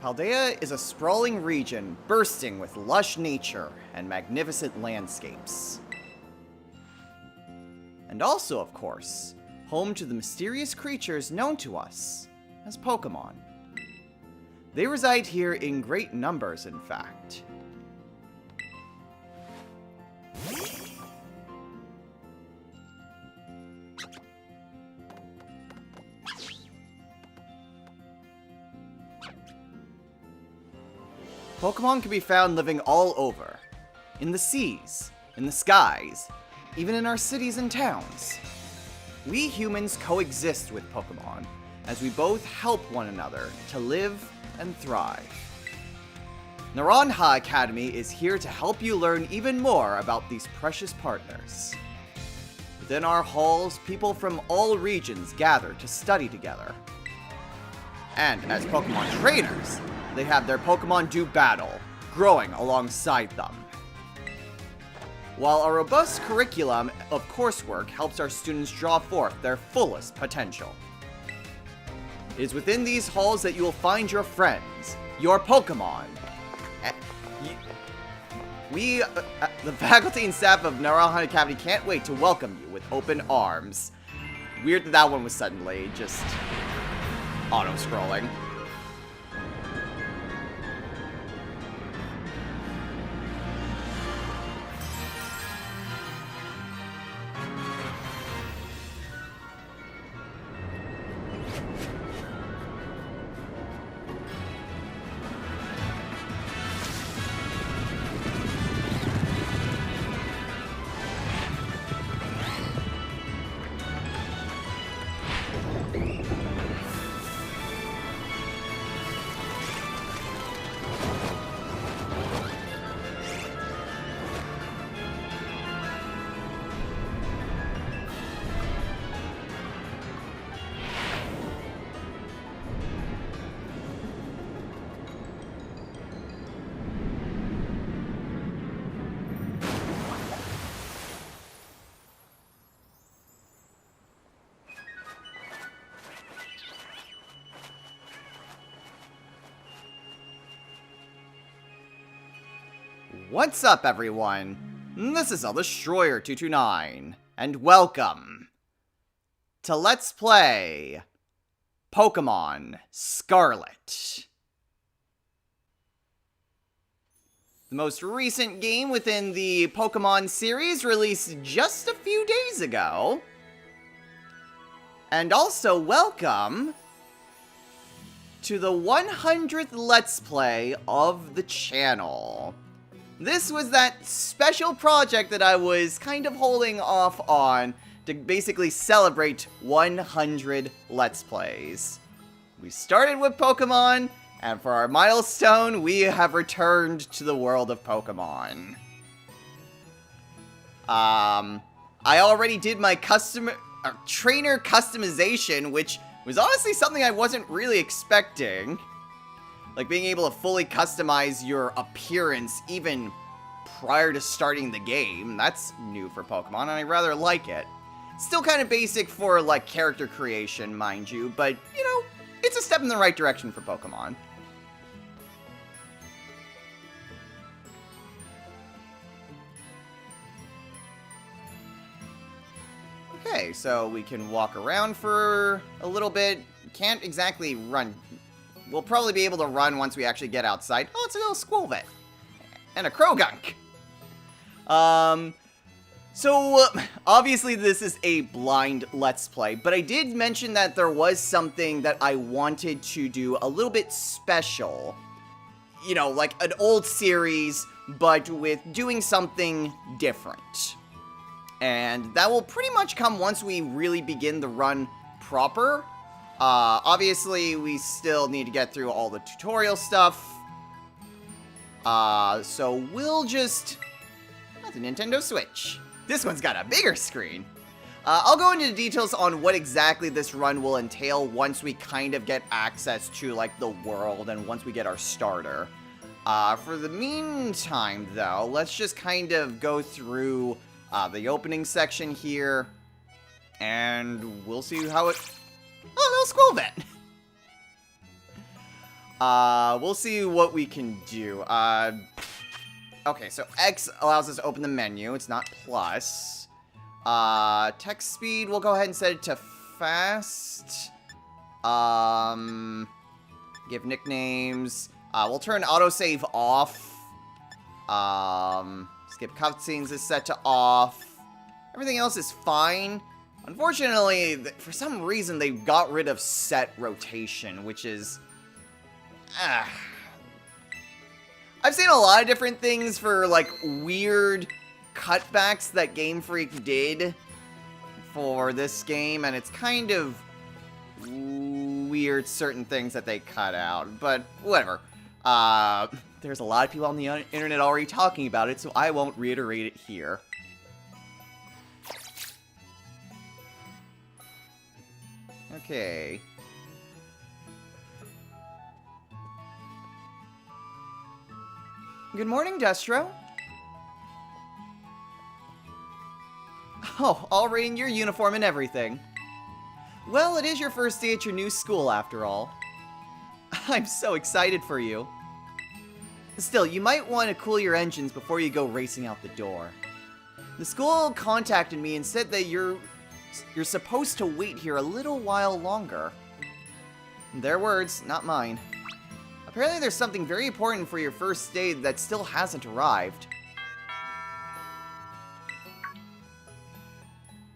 Paldea is a sprawling region bursting with lush nature and magnificent landscapes. And also, of course, home to the mysterious creatures known to us as Pokemon. They reside here in great numbers, in fact. Pokemon can be found living all over. In the seas, in the skies, even in our cities and towns. We humans coexist with Pokemon, as we both help one another to live and thrive. Naranja Academy is here to help you learn even more about these precious partners. Within our halls, people from all regions gather to study together. And as Pokemon trainers, they have their Pokemon do battle, growing alongside them. While a robust curriculum of coursework helps our students draw forth their fullest potential. It is within these halls that you will find your friends, your Pokemon. We, the faculty and staff of Naranja Academy, can't wait to welcome you with open arms. Weird that that one was suddenly just auto-scrolling. What's up, everyone? This is Destroyer229, and welcome to Let's Play Pokemon Scarlet. The most recent game within the Pokemon series released just a few days ago. And also welcome to the 100th Let's Play of the channel. This was that special project that I was kind of holding off on to basically celebrate 100 Let's Plays. We started with Pokemon, and for our milestone, we have returned to the world of Pokemon. I already did my trainer customization, which was honestly something I wasn't really expecting. Like, being able to fully customize your appearance even prior to starting the game. That's new for Pokemon, and I rather like it. Still kind of basic for, like, character creation, mind you, but, you know, it's a step in the right direction for Pokemon. Okay, so we can walk around for a little bit. Can't exactly run. We'll probably be able to run once we actually get outside. Oh, it's a little Squirtle. And a Krogunk. So, obviously this is a blind Let's Play, but I did mention that there was something that I wanted to do a little bit special. You know, like an old series, but with doing something different. And that will pretty much come once we really begin the run proper. Obviously, we still need to get through all the tutorial stuff. So we'll just... That's a Nintendo Switch. This one's got a bigger screen. I'll go into the details on what exactly this run will entail once we kind of get access to, like, the world and once we get our starter. For the meantime, though, let's just kind of go through the opening section here, and we'll see how it... Oh, little Squirtle. We'll see what we can do. Okay, so X allows us to open the menu. It's not plus. Text speed, we'll go ahead and set it to fast. Give nicknames. We'll turn autosave off. Skip cutscenes is set to off. Everything else is fine. Unfortunately, for some reason, they got rid of set rotation, which is... I've seen a lot of different things for, like, weird cutbacks that Game Freak did for this game, and it's kind of weird certain things that they cut out, but whatever. There's a lot of people on the internet already talking about it, so I won't reiterate it here. Okay. Good morning, Destro. Oh, already in your uniform and everything. Well, it is your first day at your new school, after all. I'm so excited for you. Still, you might want to cool your engines before you go racing out the door. The school contacted me and said that you're supposed to wait here a little while longer. Their words, not mine. Apparently there's something very important for your first day that still hasn't arrived.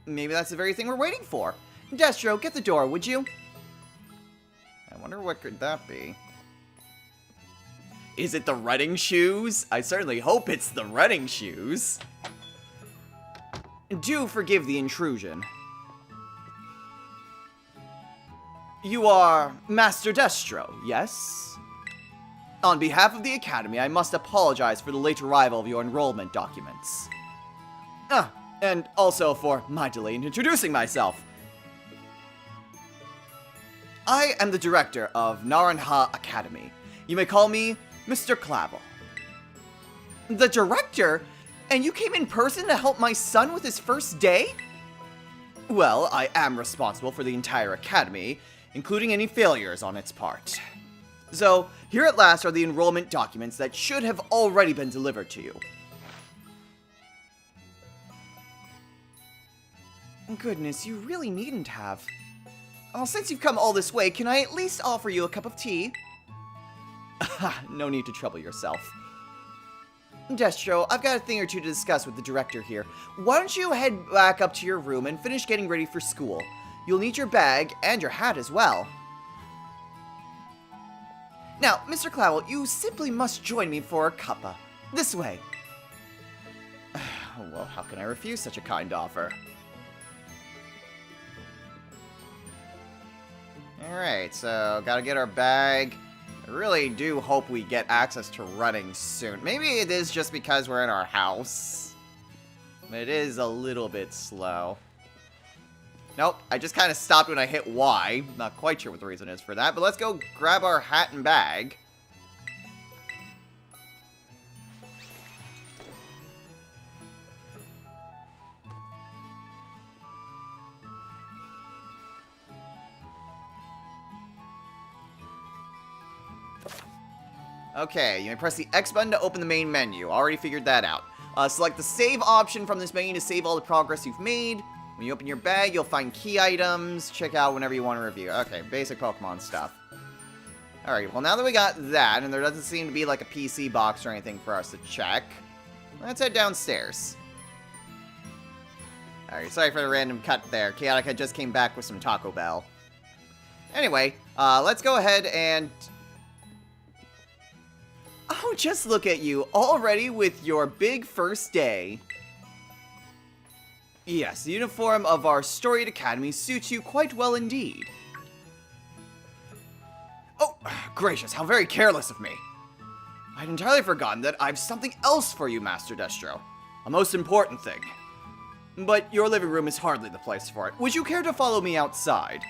Maybe that's the very thing we're waiting for. Destro, get the door, would you? I wonder what could that be. Is it the running shoes? I certainly hope it's the running shoes. Do forgive the intrusion. You are Master Destro, yes? On behalf of the Academy, I must apologize for the late arrival of your enrollment documents. And also for my delay in introducing myself. I am the director of Naranja Academy. You may call me Mr. Clavel. The director? And you came in person to help my son with his first day? Well, I am responsible for the entire academy, including any failures on its part. So, here at last are the enrollment documents that should have already been delivered to you. Goodness, you really needn't have. Oh, since you've come all this way, can I at least offer you a cup of tea? No need to trouble yourself. Destro, I've got a thing or two to discuss with the director here. Why don't you head back up to your room and finish getting ready for school? You'll need your bag and your hat as well. Now, Mr. Clavel, you simply must join me for a cuppa. This way. Well, how can I refuse such a kind offer? Alright, so gotta get our bag. I really do hope we get access to running soon. Maybe it is just because we're in our house. But it is a little bit slow. Nope, I just kind of stopped when I hit Y. Not quite sure what the reason is for that, but let's go grab our hat and bag. Okay, you may press the X button to open the main menu. Already figured that out. Select the save option from this menu to save all the progress you've made. When you open your bag, you'll find key items. Check out whenever you want to review. Okay, basic Pokemon stuff. Alright, well now that we got that, and there doesn't seem to be like a PC box or anything for us to check, let's head downstairs. Alright, sorry for the random cut there. Chaotica just came back with some Taco Bell. Anyway, let's go ahead and... Oh, just look at you, already with your big first day. Yes, the uniform of our storied academy suits you quite well indeed. Oh, gracious, how very careless of me. I'd entirely forgotten that I've something else for you, Master Destro. A most important thing. But your living room is hardly the place for it. Would you care to follow me outside?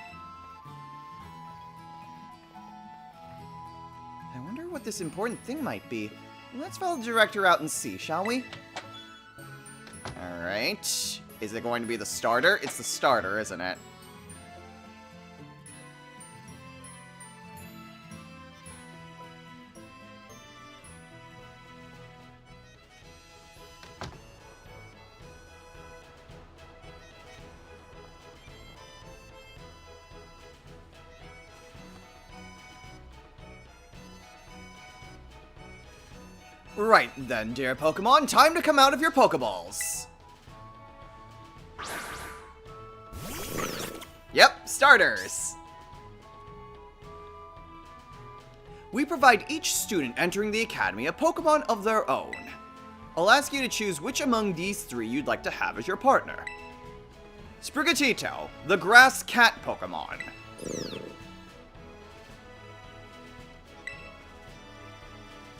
I wonder what this important thing might be. Let's follow the director out and see, shall we? Alright. Is it going to be the starter? It's the starter, isn't it? Right then, dear Pokemon, time to come out of your Pokeballs. Yep, starters. We provide each student entering the Academy a Pokemon of their own. I'll ask you to choose which among these three you'd like to have as your partner. Sprigatito, the Grass Cat Pokemon.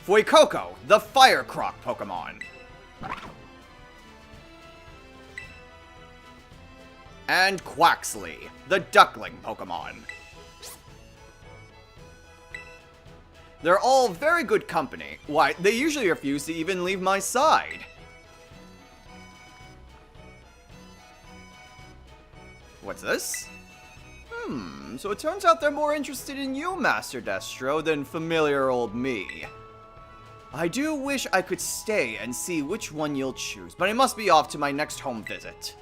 Fuecoco, the Fire Croc Pokemon. And Quaxley, the Duckling Pokemon. They're all very good company. Why, they usually refuse to even leave my side. What's this? So it turns out they're more interested in you, Master Destro, than familiar old me. I do wish I could stay and see which one you'll choose, but I must be off to my next home visit.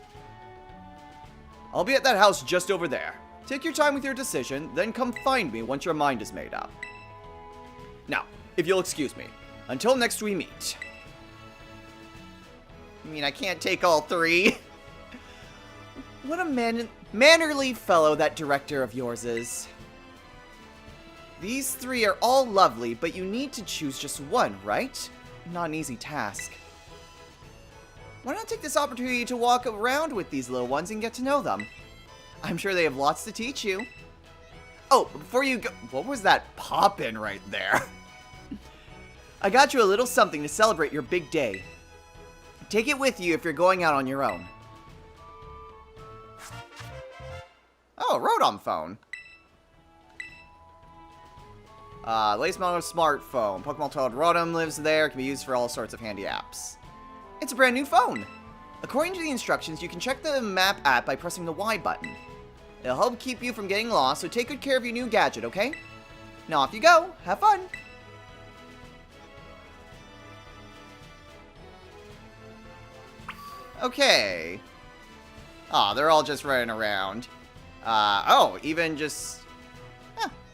I'll be at that house just over there. Take your time with your decision, then come find me once your mind is made up. Now, if you'll excuse me, until next we meet. I mean, I can't take all three. What a mannerly fellow that director of yours is. These three are all lovely, but you need to choose just one, right? Not an easy task. Why not take this opportunity to walk around with these little ones and get to know them? I'm sure they have lots to teach you. Oh, before you go, what was that pop-in right there? I got you a little something to celebrate your big day. Take it with you if you're going out on your own. Oh, Rotom phone. Latest model smartphone. Pokemon Toad Rotom lives there. Can be used for all sorts of handy apps. It's a brand new phone. According to the instructions, you can check the map app by pressing the Y button. It'll help keep you from getting lost, so take good care of your new gadget, okay? Now off you go. Have fun. Okay. Aw, they're all just running around. Oh, even just...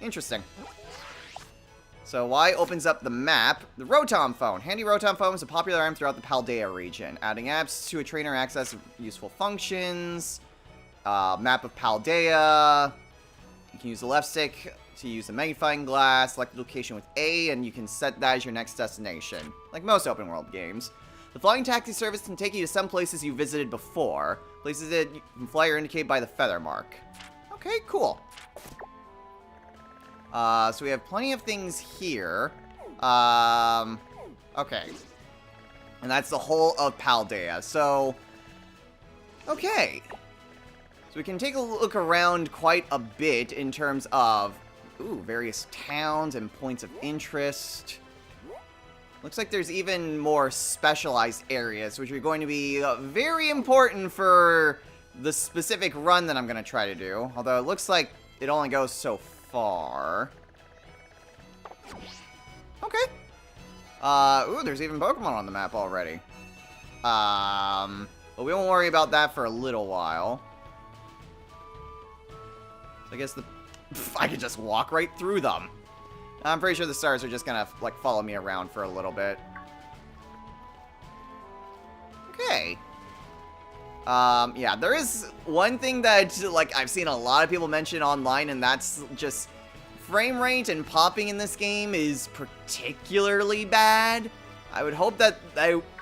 interesting. So Y opens up the map. The Rotom phone. Handy Rotom phone is a popular item throughout the Paldea region. Adding apps to a trainer access useful functions. Map of Paldea. You can use the left stick to use the magnifying glass. Select the location with A, and you can set that as your next destination. Like most open world games. The flying taxi service can take you to some places you visited before. Places that you can fly or indicate by the feather mark. Okay, cool. So we have plenty of things here. Okay. And that's the whole of Paldea. So, okay. So we can take a look around quite a bit in terms of, various towns and points of interest. Looks like there's even more specialized areas, which are going to be very important for the specific run that I'm going to try to do. Although it looks like it only goes so far. Okay. There's even Pokemon on the map already. But we won't worry about that for a little while. So I guess I could just walk right through them. I'm pretty sure the stars are just gonna, like, follow me around for a little bit. Okay. Yeah, there is one thing that, like, I've seen a lot of people mention online, and that's just frame rate and popping in this game is particularly bad. I would hope that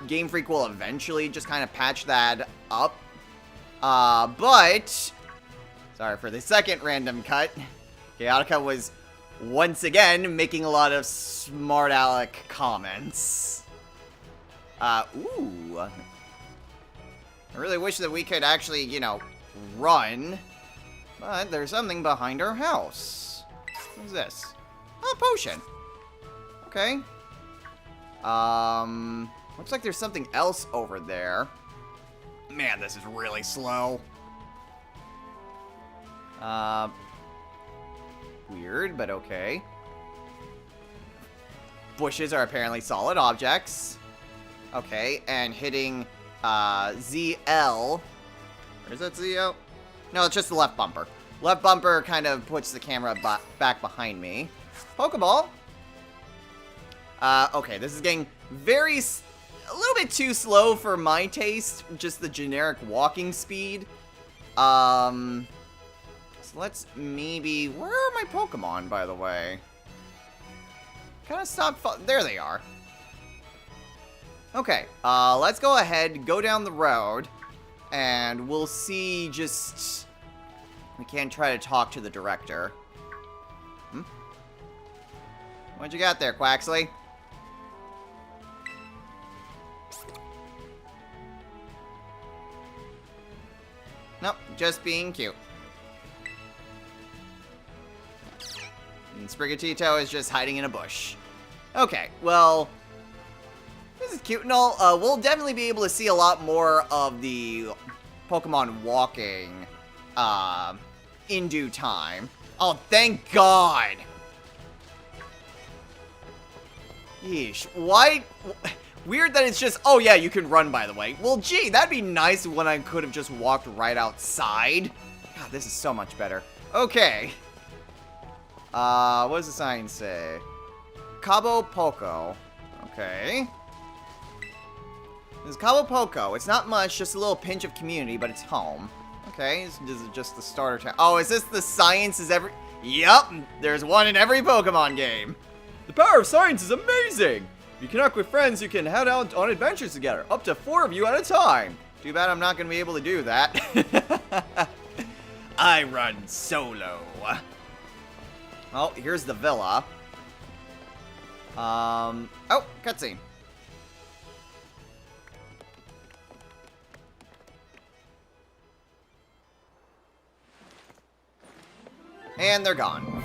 Game Freak will eventually just kind of patch that up. But sorry for the second random cut. Chaotica was once again making a lot of smart aleck comments. I really wish that we could actually, you know, run. But there's something behind our house. What's this? Oh, a potion. Okay. Looks like there's something else over there. Man, this is really slow. Weird, but okay. Bushes are apparently solid objects. Okay, and hitting, ZL. Or is that ZL? No, it's just the left bumper. Left bumper kind of puts the camera back behind me. Pokeball. Okay, this is getting a little bit too slow for my taste. Just the generic walking speed. So let's maybe... Where are my Pokemon, by the way? Kind of stopped... There they are. Okay, let's go ahead, go down the road, and we'll see just... We can't try to talk to the director. What you got there, Quaxley? Nope, just being cute. And Sprigatito is just hiding in a bush. Okay, well... This is cute and all. We'll definitely be able to see a lot more of the Pokemon walking in due time. Oh, thank God! Yeesh. Why? Weird that it's just... Oh, yeah, you can run, by the way. Well, gee, that'd be nice when I could have just walked right outside. God, this is so much better. Okay. What does the sign say? Cabo Poco. Okay. This is Cabo Poco. It's not much, just a little pinch of community, but it's home. Okay, this is just the starter town. Oh, is this the science is every... Yup, there's one in every Pokemon game. The power of science is amazing! If you connect with friends, you can head out on adventures together, up to 4 of you at a time. Too bad I'm not going to be able to do that. I run solo. Oh, here's the villa. Oh, cutscene. And they're gone.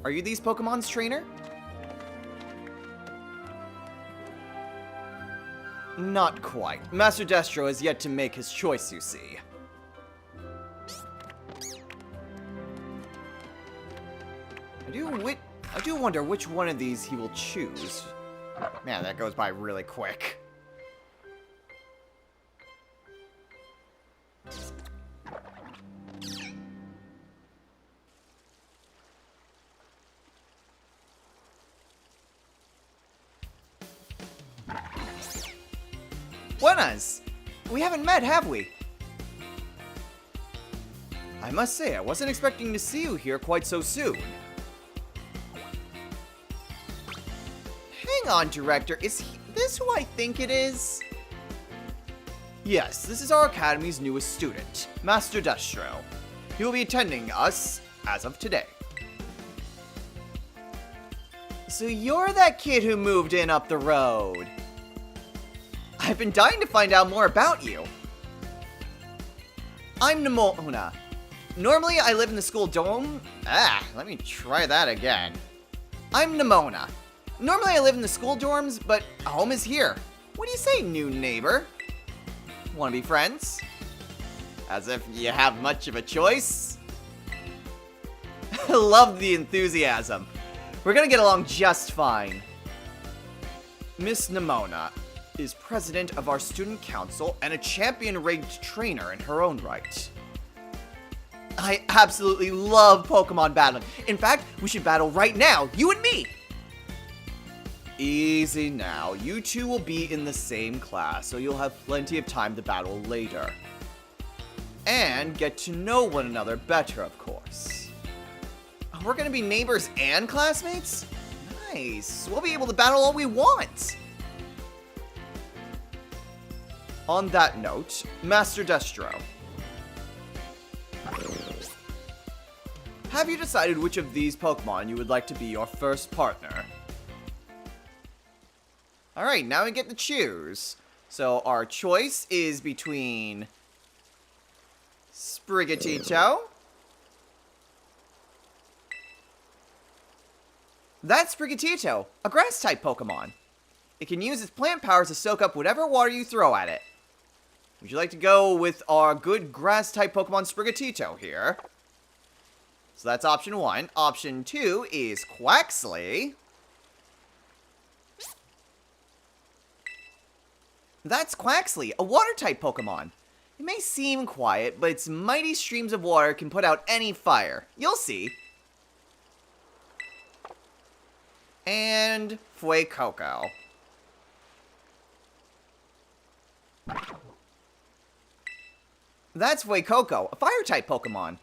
Are you these Pokemon's trainer? Not quite. Master Destro has yet to make his choice, you see. I do wonder which one of these he will choose. Man, that goes by really quick. Buenas! We haven't met, have we? I must say, I wasn't expecting to see you here quite so soon. Hang on, Director. Is this who I think it is? Yes, this is our Academy's newest student, Master Destro. He will be attending us as of today. So you're that kid who moved in up the road. I've been dying to find out more about you. I'm Nimona. Normally, I live in the school dorm. Let me try that again. I'm Nimona. Normally, I live in the school dorms, but home is here. What do you say, new neighbor? Want to be friends? As if you have much of a choice. I love the enthusiasm. We're gonna get along just fine. Miss Nimona is president of our student council and a champion-ranked trainer in her own right. I absolutely love Pokemon battling. In fact, we should battle right now, you and me. Easy now. You two will be in the same class, so you'll have plenty of time to battle later. And get to know one another better, of course. We're gonna be neighbors and classmates? Nice. We'll be able to battle all we want. On that note, Master Destro. Have you decided which of these Pokemon you would like to be your first partner? Alright, now we get to choose. So our choice is between Sprigatito That's Sprigatito, a grass-type Pokemon. It can use its plant powers to soak up whatever water you throw at it. Would you like to go with our good grass-type Pokemon Sprigatito here? So that's option 1. Option 2 is Quaxly. That's Quaxly, a water-type Pokemon. It may seem quiet, but its mighty streams of water can put out any fire. You'll see. And Fuecoco. That's Fuecoco, a fire-type Pokemon.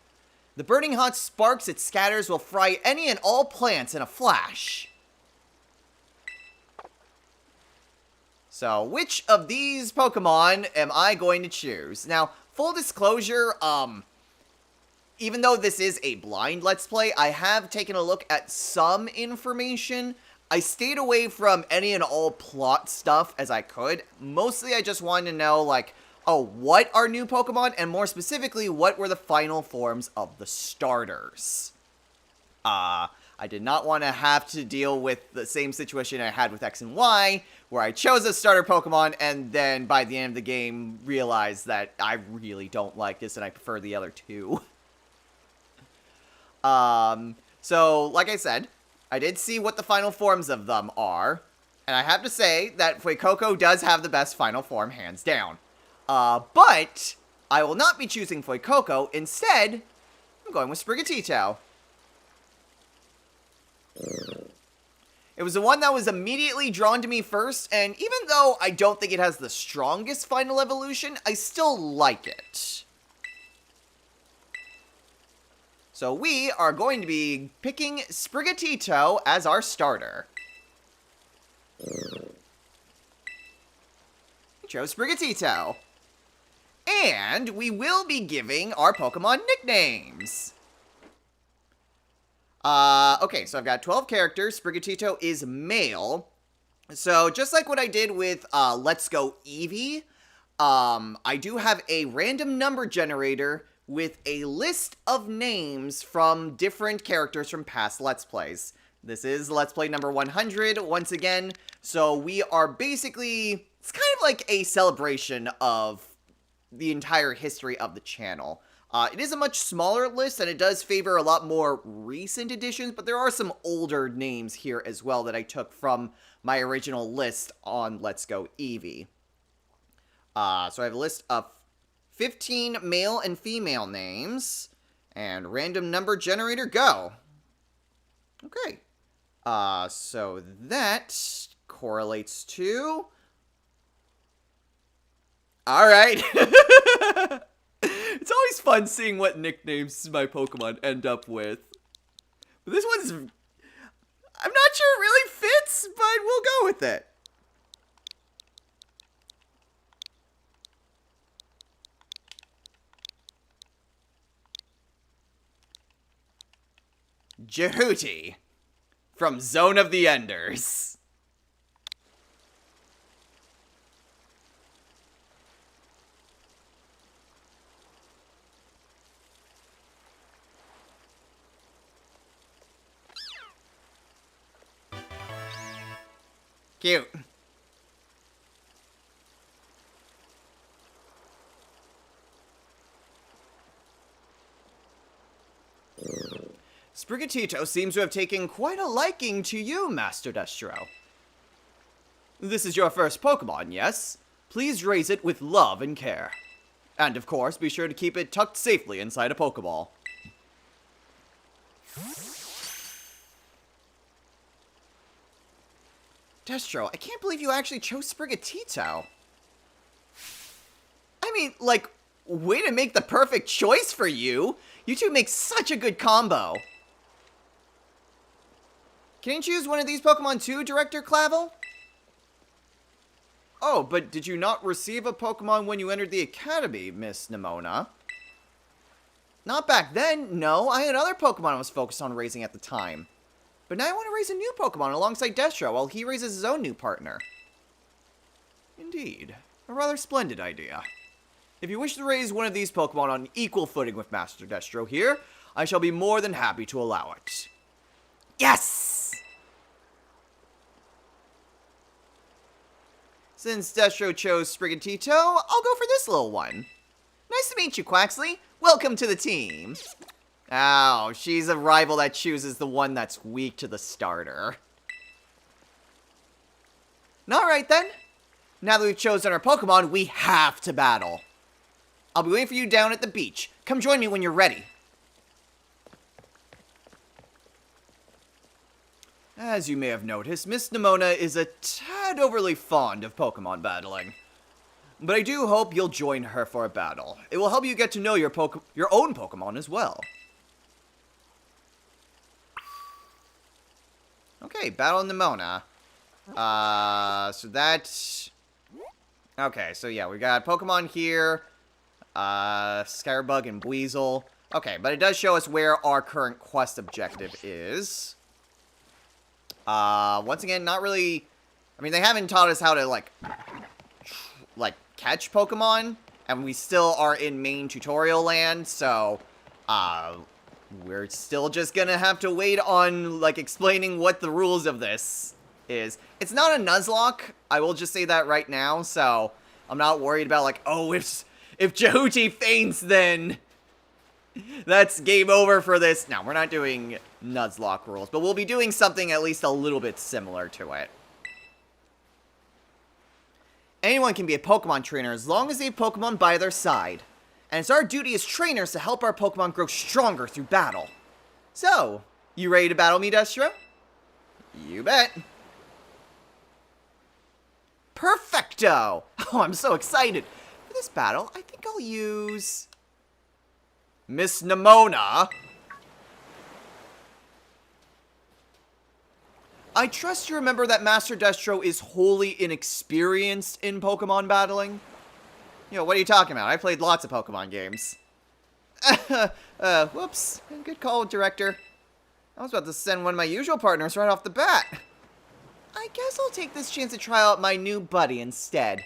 The burning hot sparks it scatters will fry any and all plants in a flash. So, which of these Pokemon am I going to choose? Now, full disclosure, even though this is a blind Let's Play, I have taken a look at some information. I stayed away from any and all plot stuff as I could. Mostly, I just wanted to know, like, oh, what are new Pokemon? And more specifically, what were the final forms of the starters? I did not want to have to deal with the same situation I had with X and Y, where I chose a starter Pokemon, and then by the end of the game, realized that I really don't like this, and I prefer the other two. So, like I said, I did see what the final forms of them are, and I have to say that Fuecoco does have the best final form, hands down. But I will not be choosing Fuecoco. Instead, I'm going with Sprigatito. It was the one that was immediately drawn to me first, and even though I don't think it has the strongest final evolution, I still like it. So we are going to be picking Sprigatito as our starter. We chose Sprigatito. And we will be giving our Pokemon nicknames. Okay, so I've got 12 characters. Sprigatito is male. So, just like what I did with, Let's Go Eevee, I do have a random number generator with a list of names from different characters from past Let's Plays. This is Let's Play number 100, once again. So, we are basically, it's kind of like a celebration of the entire history of the channel. It is a much smaller list, and it does favor a lot more recent additions, but there are some older names here as well that I took from my original list on Let's Go Eevee. So I have a list of 15 male and female names, and random number generator, go! Okay. So that correlates to... Alright. It's always fun seeing what nicknames my Pokemon end up with. But this one's... I'm not sure it really fits, but we'll go with it. Jehuti from Zone of the Enders. Cute. Sprigatito seems to have taken quite a liking to you, Master Destro. This is your first Pokemon, yes? Please raise it with love and care. And of course, be sure to keep it tucked safely inside a Pokeball. Destro, I can't believe you actually chose Sprigatito. I mean, like, way to make the perfect choice for you. You two make such a good combo. Can you choose one of these Pokemon too, Director Clavel? Oh, but did you not receive a Pokemon when you entered the Academy, Miss Nimona? Not back then, no. I had other Pokemon I was focused on raising at the time. But now I want to raise a new Pokemon alongside Destro while he raises his own new partner. Indeed. A rather splendid idea. If you wish to raise one of these Pokemon on equal footing with Master Destro here, I shall be more than happy to allow it. Yes! Since Destro chose Sprigatito, I'll go for this little one. Nice to meet you, Quaxley. Welcome to the team. Oh, she's a rival that chooses the one that's weak to the starter. Alright then. Now that we've chosen our Pokemon, we have to battle. I'll be waiting for you down at the beach. Come join me when you're ready. As you may have noticed, Miss Nimona is a tad overly fond of Pokemon battling. But I do hope you'll join her for a battle. It will help you get to know your own Pokemon as well. Okay, battle Nimona. So that... Okay, so yeah, we got Pokemon here. Scarbug and Weasel. Okay, but it does show us where our current quest objective is. Once again, not really... I mean, they haven't taught us how to, like, catch Pokemon. And we still are in main tutorial land, so, we're still just gonna have to wait on, like, explaining what the rules of this is. It's not a Nuzlocke, I will just say that right now, so I'm not worried about, like, oh, if Jehuti faints, then that's game over for this. No, we're not doing Nuzlocke rules, but we'll be doing something at least a little bit similar to it. Anyone can be a Pokemon trainer as long as they have Pokemon by their side. And it's our duty as trainers to help our Pokemon grow stronger through battle. So, you ready to battle me, Destro? You bet. Perfecto! Oh, I'm so excited. For this battle, I think I'll use Miss Nimona. I trust you remember that Master Destro is wholly inexperienced in Pokemon battling. You know, what are you talking about? I played lots of Pokemon games. Whoops. Good call, Director. I was about to send one of my usual partners right off the bat. I guess I'll take this chance to try out my new buddy instead.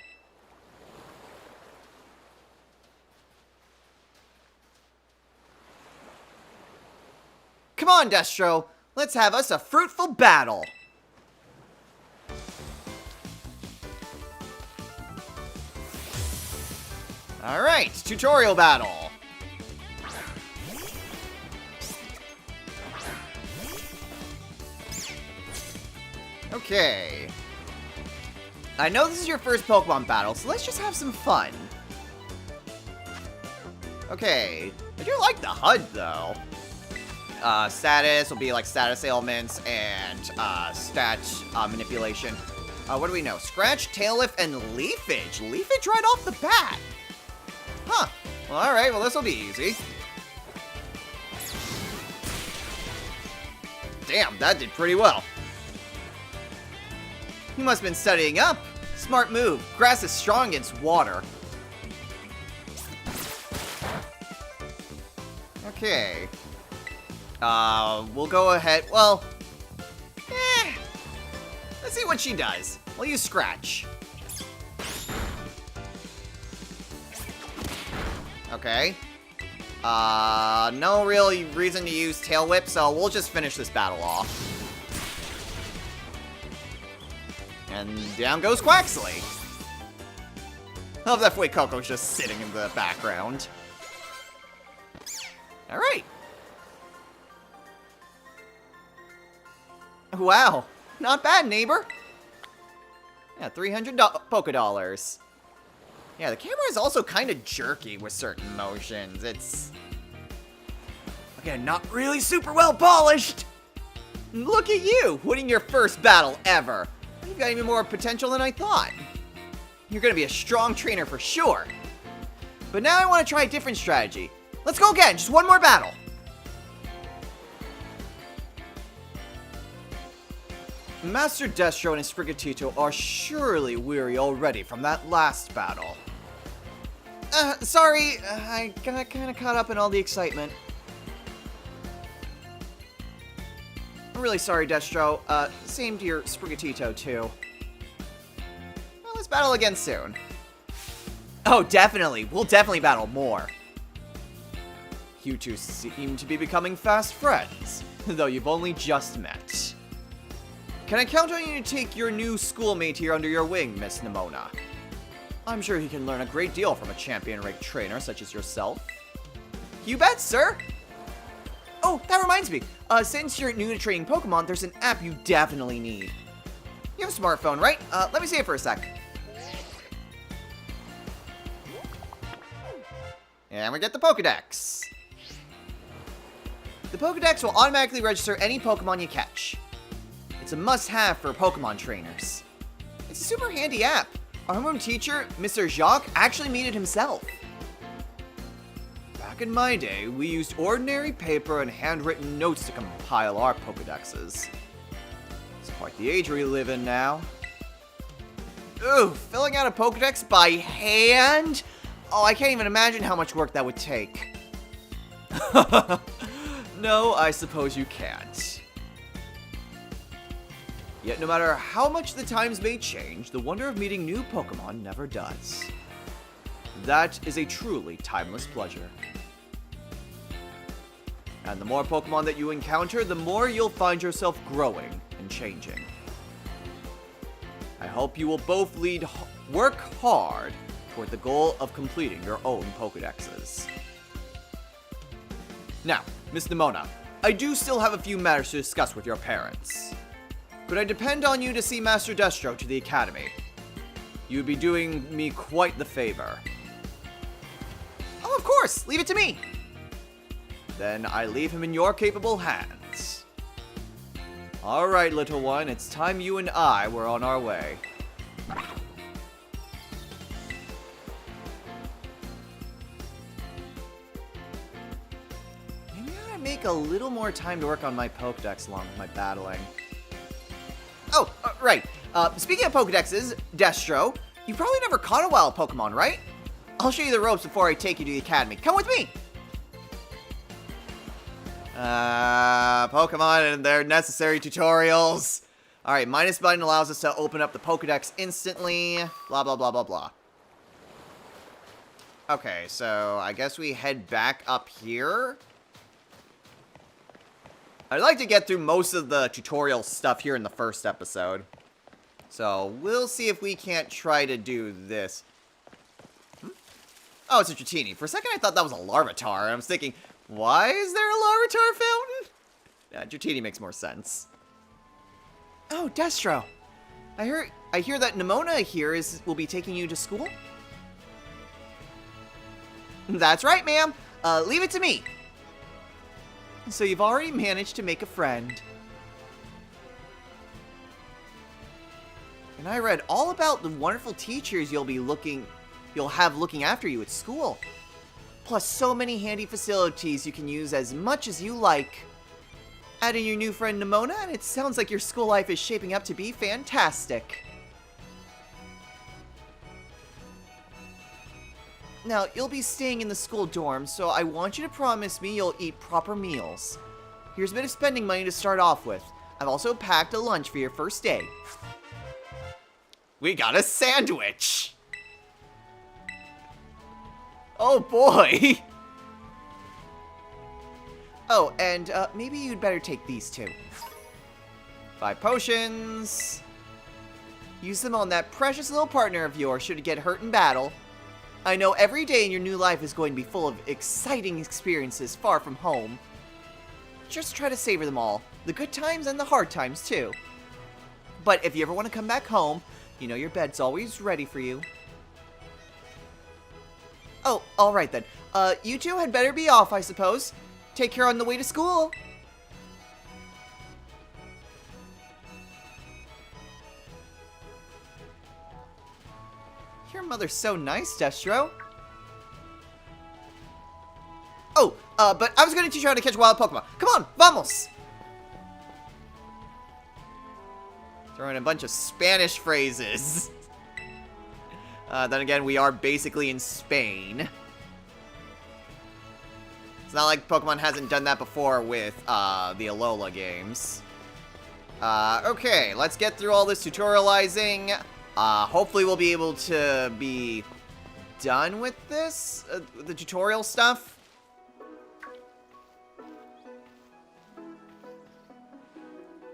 Come on, Destro. Let's have us a fruitful battle. Alright, tutorial battle. Okay. I know this is your first Pokemon battle, so let's just have some fun. Okay. I do like the HUD, though. Status will be like status ailments and stat manipulation. What do we know? Scratch, Tail Lift, and Leafage. Leafage right off the bat. Huh. Well, alright. Well, this will be easy. Damn, that did pretty well. You must have been studying up. Smart move. Grass is strong against water. Okay. We'll go ahead. Well, let's see what she does. We'll use Scratch. Okay. No real reason to use Tail Whip, so we'll just finish this battle off. And down goes Quaxley. I love that way Coco's just sitting in the background. Alright. Wow. Not bad, neighbor. Yeah, 300 Poke Dollars. Yeah, the camera is also kind of jerky with certain motions. It's... again, not really super well polished. Look at you, winning your first battle ever. You've got even more potential than I thought. You're gonna be a strong trainer for sure. But now I want to try a different strategy. Let's go again, just one more battle. Master Destro and his Sprigatito are surely weary already from that last battle. Sorry, I got kind of caught up in all the excitement. I'm really sorry, Destro. Same to your Sprigatito, too. Well, let's battle again soon. Oh, definitely. We'll definitely battle more. You two seem to be becoming fast friends, though you've only just met. Can I count on you to take your new schoolmate here under your wing, Miss Nimona? I'm sure he can learn a great deal from a champion-ranked trainer such as yourself. You bet, sir! Oh, that reminds me. Since you're new to training Pokemon, there's an app you definitely need. You have a smartphone, right? Let me see it for a sec. And we get the Pokedex. The Pokedex will automatically register any Pokemon you catch. It's a must-have for Pokemon trainers. It's a super handy app. Our homeroom teacher, Mr. Jacques, actually made it himself. Back in my day, we used ordinary paper and handwritten notes to compile our Pokedexes. It's quite the age we live in now. Ooh, filling out a Pokedex by hand? Oh, I can't even imagine how much work that would take. No, I suppose you can't. Yet no matter how much the times may change, the wonder of meeting new Pokemon never does. That is a truly timeless pleasure. And the more Pokemon that you encounter, the more you'll find yourself growing and changing. I hope you will both work hard toward the goal of completing your own Pokedexes. Now, Miss Nimona, I do still have a few matters to discuss with your parents. Could I depend on you to see Master Destro to the Academy? You would be doing me quite the favor. Oh, of course! Leave it to me! Then I leave him in your capable hands. Alright, little one, it's time you and I were on our way. Maybe I ought to make a little more time to work on my Pokedex along with my battling. Oh, right. Speaking of Pokedexes, Destro, you probably never caught a wild Pokemon, right? I'll show you the ropes before I take you to the Academy. Come with me! Pokemon and their necessary tutorials. Alright, minus button allows us to open up the Pokedex instantly. Blah, blah, blah, blah, blah. Okay, so I guess we head back up here. I'd like to get through most of the tutorial stuff here in the first episode. So, we'll see if we can't try to do this. Oh, it's a Dratini. For a second I thought that was a Larvitar, and I was thinking, why is there a Larvitar fountain? Yeah, Dratini makes more sense. Oh, Destro. I hear that Nimona here will be taking you to school? That's right, ma'am. Leave it to me. So you've already managed to make a friend. And I read all about the wonderful teachers you'll have looking after you at school. Plus so many handy facilities you can use as much as you like. Add in your new friend Nimona, and it sounds like your school life is shaping up to be fantastic. Now, you'll be staying in the school dorm, so I want you to promise me you'll eat proper meals. Here's a bit of spending money to start off with. I've also packed a lunch for your first day. We got a sandwich! Oh boy! Oh, and maybe you'd better take these too. 5 potions. Use them on that precious little partner of yours should it get hurt in battle. I know every day in your new life is going to be full of exciting experiences far from home. Just try to savor them all. The good times and the hard times too. But if you ever want to come back home, you know your bed's always ready for you. Oh, alright then. You two had better be off, I suppose. Take care on the way to school. Your mother's so nice, Destro. Oh, but I was going to teach you how to catch wild Pokemon. Come on, vamos! Throwing a bunch of Spanish phrases. Then again, we are basically in Spain. It's not like Pokemon hasn't done that before with the Alola games. Okay, let's get through all this tutorializing. Hopefully we'll be able to be done with this, the tutorial stuff.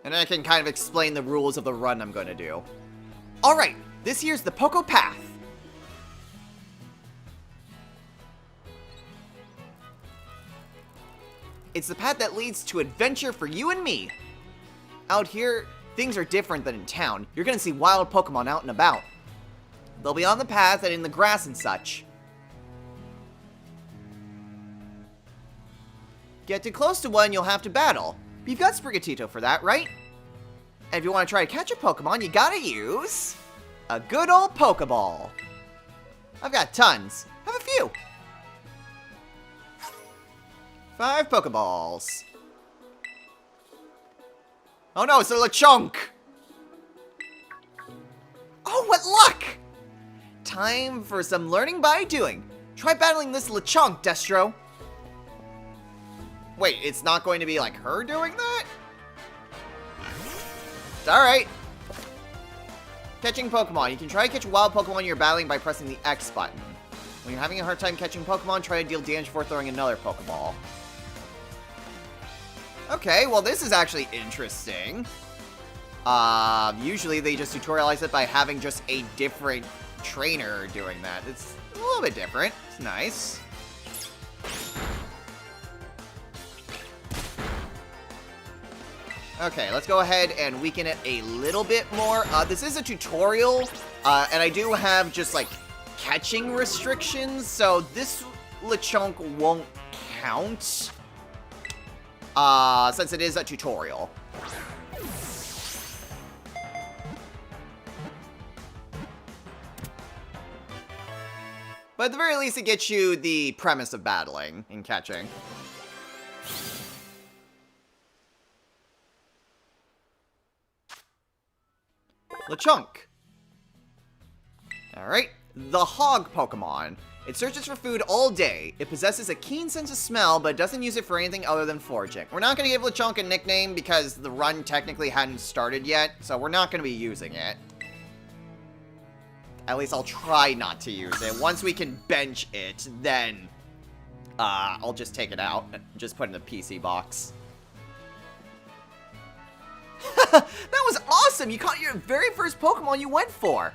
And I can kind of explain the rules of the run I'm going to do. Alright, this here's the Poco path. It's the path that leads to adventure for you and me. Out here, things are different than in town. You're gonna see wild Pokemon out and about. They'll be on the path and in the grass and such. Get too close to one, you'll have to battle. You've got Sprigatito for that, right? And if you want to try to catch a Pokemon, you gotta use a good old Pokeball. I've got tons. Have a few. 5 Pokeballs. Oh no, it's a Lechonk! Oh, what luck! Time for some learning by doing. Try battling this Lechonk, Destro. Wait, it's not going to be like her doing that? Alright. Catching Pokemon. You can try to catch a wild Pokemon you're battling by pressing the X button. When you're having a hard time catching Pokemon, try to deal damage before throwing another Pokeball. Okay, well this is actually interesting. Usually they just tutorialize it by having just a different trainer doing that. It's a little bit different. It's nice. Okay, let's go ahead and weaken it a little bit more. This is a tutorial, and I do have just, like, catching restrictions, so this Lechonk won't count, since it is a tutorial. But at the very least, it gets you the premise of battling and catching. Lechonk. Alright, the Hog Pokemon. It searches for food all day. It possesses a keen sense of smell, but doesn't use it for anything other than foraging. We're not going to give Lechonk a nickname because the run technically hadn't started yet, so we're not going to be using it. At least I'll try not to use it. Once we can bench it, then I'll just take it out and just put it in the PC box. That was awesome! You caught your very first Pokemon you went for!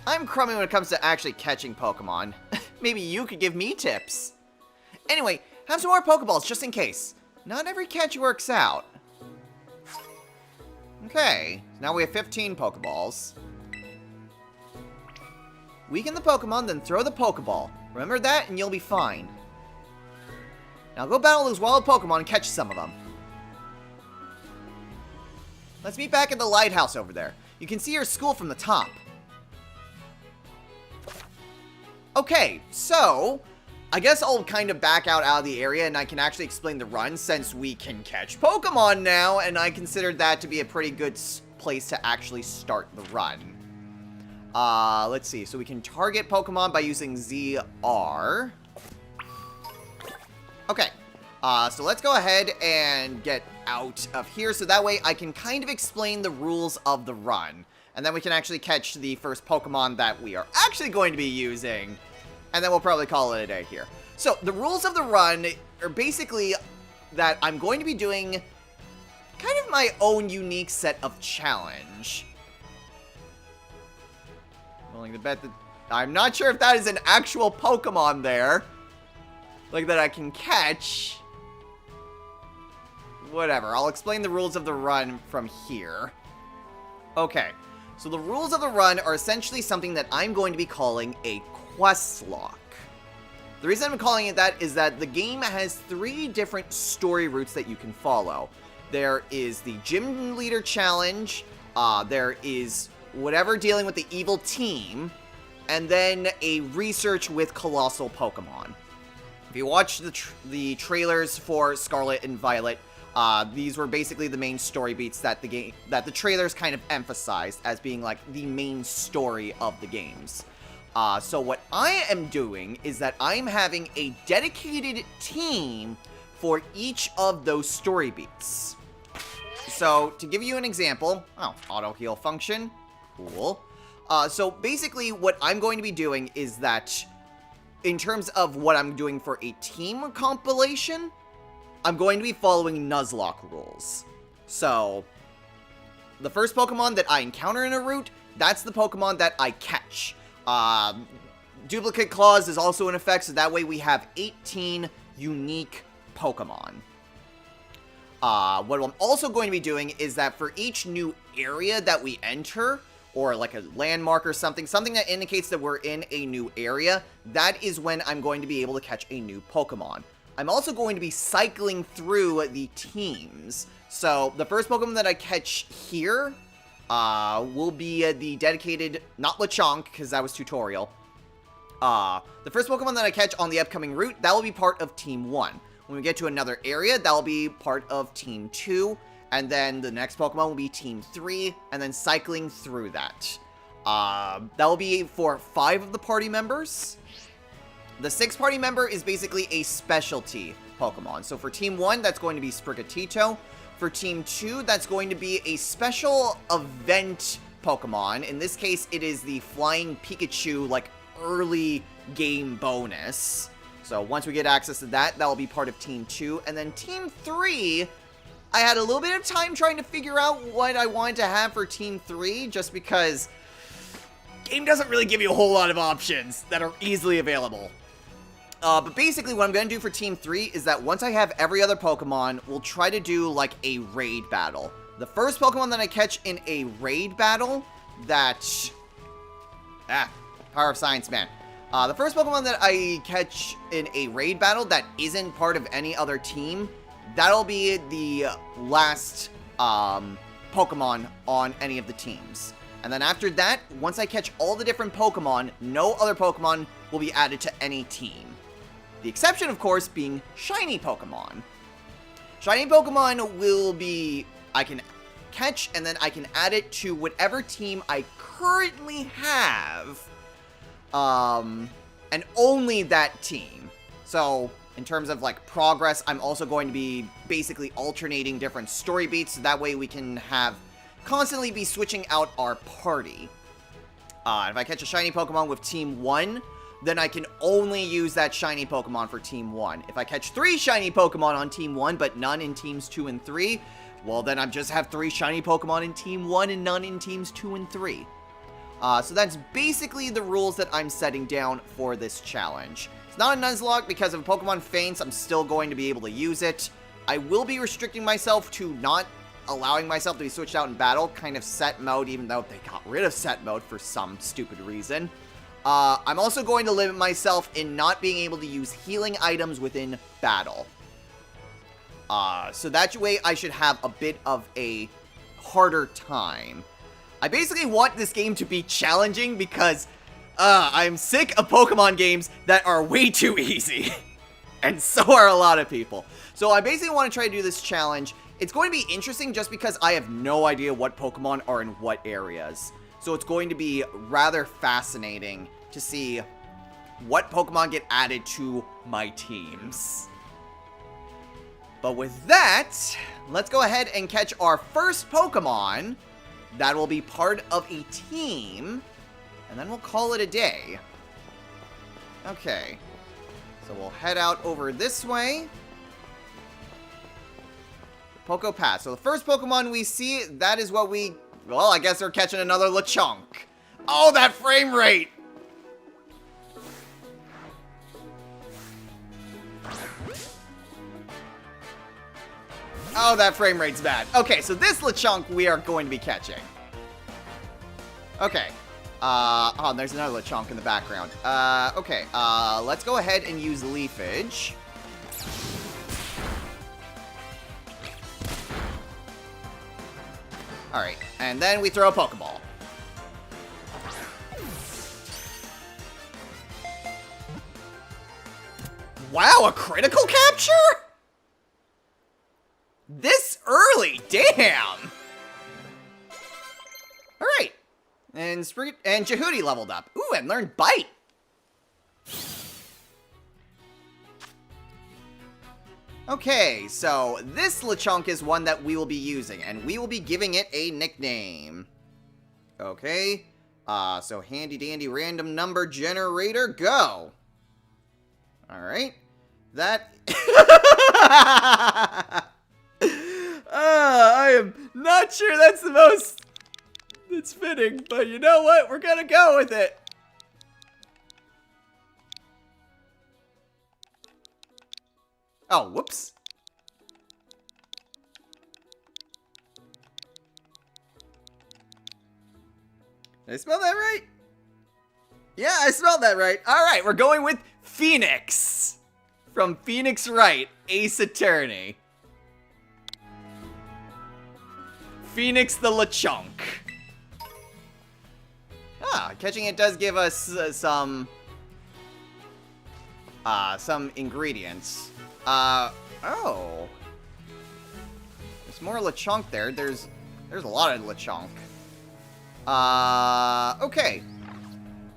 I'm crummy when it comes to actually catching Pokemon. Maybe you could give me tips. Anyway, have some more Pokeballs just in case. Not every catch works out. Okay, now we have 15 Pokeballs. Weaken the Pokemon, then throw the Pokeball. Remember that and you'll be fine. Now go battle those wild Pokemon and catch some of them. Let's meet back at the lighthouse over there. You can see your school from the top. Okay, so I guess I'll kind of back out of the area and I can actually explain the run since we can catch Pokemon now, and I considered that to be a pretty good place to actually start the run. Let's see. So we can target Pokemon by using ZR. Okay. So let's go ahead and get out of here, so that way I can kind of explain the rules of the run. And then we can actually catch the first Pokemon that we are actually going to be using. And then we'll probably call it a day here. So, the rules of the run are basically that I'm going to be doing kind of my own unique set of challenge. Willing to bet that I'm not sure if that is an actual Pokemon there. Like, that I can catch. Whatever, I'll explain the rules of the run from here. Okay, so the rules of the run are essentially something that I'm going to be calling a Questlocked. The reason I'm calling it that is that the game has 3 different story routes that you can follow. There is the Gym Leader Challenge, there is whatever dealing with the evil team, and then a research with colossal Pokemon. If you watch the trailers for Scarlet and Violet, these were basically the main story beats that the trailers kind of emphasized as being like the main story of the games. So what I am doing is that I'm having a dedicated team for each of those story beats. So to give you an example, auto heal function, cool. So basically what I'm going to be doing is that in terms of what I'm doing for a team compilation, I'm going to be following Nuzlocke rules. So, the first Pokemon that I encounter in a route, that's the Pokemon that I catch. Duplicate Clause is also in effect, so that way we have 18 unique Pokemon. What I'm also going to be doing is that for each new area that we enter, or like a landmark or something that indicates that we're in a new area, that is when I'm going to be able to catch a new Pokemon. I'm also going to be cycling through the teams. So, the first Pokemon that I catch here will be the dedicated, not Lechonk, because that was tutorial. The first Pokemon that I catch on the upcoming route, that will be part of Team 1. When we get to another area, that will be part of Team 2. And then the next Pokemon will be Team 3, and then cycling through that. That will be for 5 of the party members. The 6th party member is basically a specialty Pokemon. So for Team 1, that's going to be Sprigatito. For Team 2, that's going to be a special event Pokemon. In this case, it is the Flying Pikachu, like, early game bonus. So once we get access to that, that will be part of Team 2. And then Team 3, I had a little bit of time trying to figure out what I wanted to have for Team 3, just because game doesn't really give you a whole lot of options that are easily available. But basically what I'm going to do for Team 3 is that once I have every other Pokemon, we'll try to do like a raid battle. The first Pokemon that I catch in a raid battle that... Power of Science, man. The first Pokemon that I catch in a raid battle that isn't part of any other team, that'll be the last Pokemon on any of the teams. And then after that, once I catch all the different Pokemon, no other Pokemon will be added to any team. The exception, of course, being Shiny Pokemon. Shiny Pokemon will be... I can catch, and then I can add it to whatever team I currently have. And only that team. So, in terms of, like, progress, I'm also going to be basically alternating different story beats, so that way we can constantly be switching out our party. If I catch a shiny Pokemon with Team 1, then I can only use that shiny Pokemon for Team 1. If I catch 3 shiny Pokemon on Team 1, but none in Teams 2 and 3, well, then I just have 3 shiny Pokemon in Team 1 and none in Teams 2 and 3. So that's basically the rules that I'm setting down for this challenge. It's not a Nuzlocke because if Pokemon faints, I'm still going to be able to use it. I will be restricting myself to not allowing myself to be switched out in battle, kind of set mode, even though they got rid of set mode for some stupid reason. I'm also going to limit myself in not being able to use healing items within battle. So that way I should have a bit of a harder time. I basically want this game to be challenging because I'm sick of Pokemon games that are way too easy. And so are a lot of people. So I basically want to try to do this challenge. It's going to be interesting just because I have no idea what Pokemon are in what areas. So it's going to be rather fascinating to see what Pokemon get added to my teams. But with that, let's go ahead and catch our first Pokemon that will be part of a team, and then we'll call it a day. Okay, so we'll head out over this way. Poco Pass. So the first Pokemon we see, that is what we... Well, I guess they're catching another Lechonk. Oh, that frame rate! Oh, that frame rate's bad. Okay, so this Lechonk we are going to be catching. Okay. Oh, there's another Lechonk in the background. Okay. Let's go ahead and use Leafage. Alright, and then we throw a Pokeball. Wow, a critical capture? This early, damn! Alright. And Jehudi leveled up. Ooh, and learned Bite. Okay, so this Lechonk is one that we will be using, and we will be giving it a nickname. Okay, so handy dandy random number generator, go. Alright, that... I am not sure that's the most that's fitting, but you know what? We're gonna go with it. Oh, whoops. Did I spell that right? Yeah, I spelled that right. All right, we're going with Phoenix. From Phoenix Wright, Ace Attorney. Phoenix the Lechonk. Ah, catching it does give us some ingredients. Oh. There's more Lechonk there. There's a lot of Lechonk. Okay.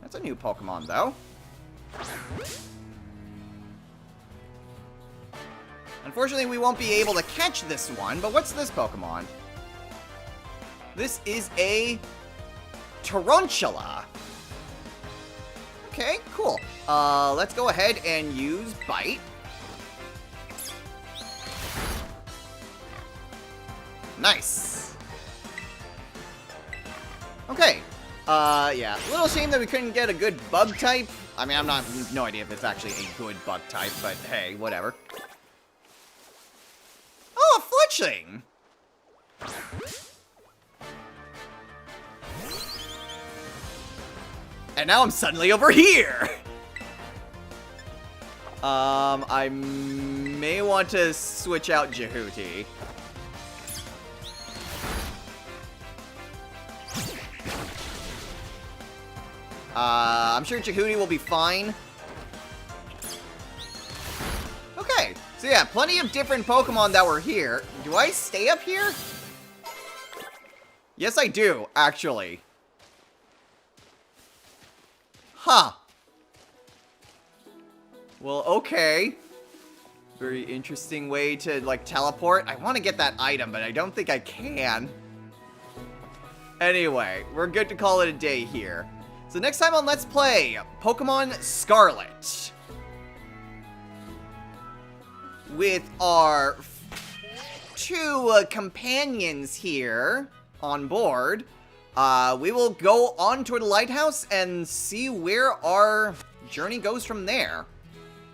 That's a new Pokemon, though. Unfortunately, we won't be able to catch this one, but what's this Pokemon? This is a Tarantula. Okay, cool. Let's go ahead and use Bite. Nice. Okay. Yeah. A little shame that we couldn't get a good bug type. I mean, no idea if it's actually a good bug type, but hey, whatever. Oh, a Fletchling! And now I'm suddenly over here! I may want to switch out Jehuti. I'm sure Jehuti will be fine. Okay, so yeah, plenty of different Pokemon that were here. Do I stay up here? Yes, I do, actually. Huh. Well, okay. Very interesting way to, like, teleport. I want to get that item, but I don't think I can. Anyway, we're good to call it a day here. So next time on Let's Play, Pokemon Scarlet. With our two companions here on board, we will go on to the lighthouse and see where our journey goes from there.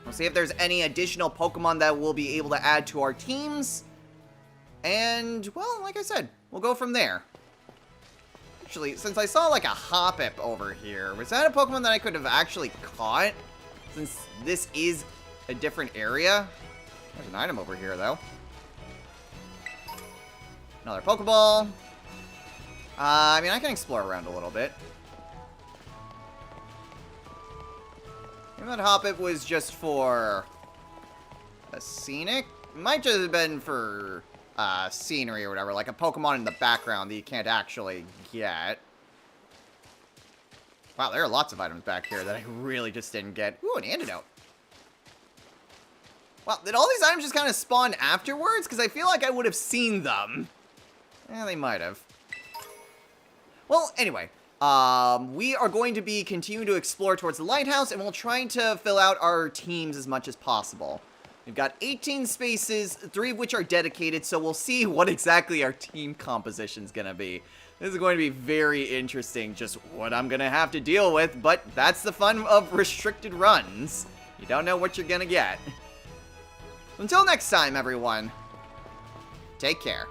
We'll see if there's any additional Pokemon that we'll be able to add to our teams. And, well, like I said, we'll go from there. Actually, since I saw like a Hoppip over here, was that a Pokemon that I could have actually caught? Since this is a different area. There's an item over here, though. Another Pokeball. I mean, I can explore around a little bit. Maybe that Hoppip was just for a scenic? It might just have been for scenery or whatever, like a Pokemon in the background that you can't actually get. Wow, there are lots of items back here that I really just didn't get. Ooh, an antidote. Wow, did all these items just kind of spawn afterwards? Because I feel like I would have seen them. Yeah, they might have. Well, anyway, we are going to be continuing to explore towards the lighthouse, and we'll try to fill out our teams as much as possible. We've got 18 spaces, 3 of which are dedicated, so we'll see what exactly our team composition is going to be. This is going to be very interesting, just what I'm going to have to deal with, but that's the fun of restricted runs. You don't know what you're going to get. Until next time, everyone, take care.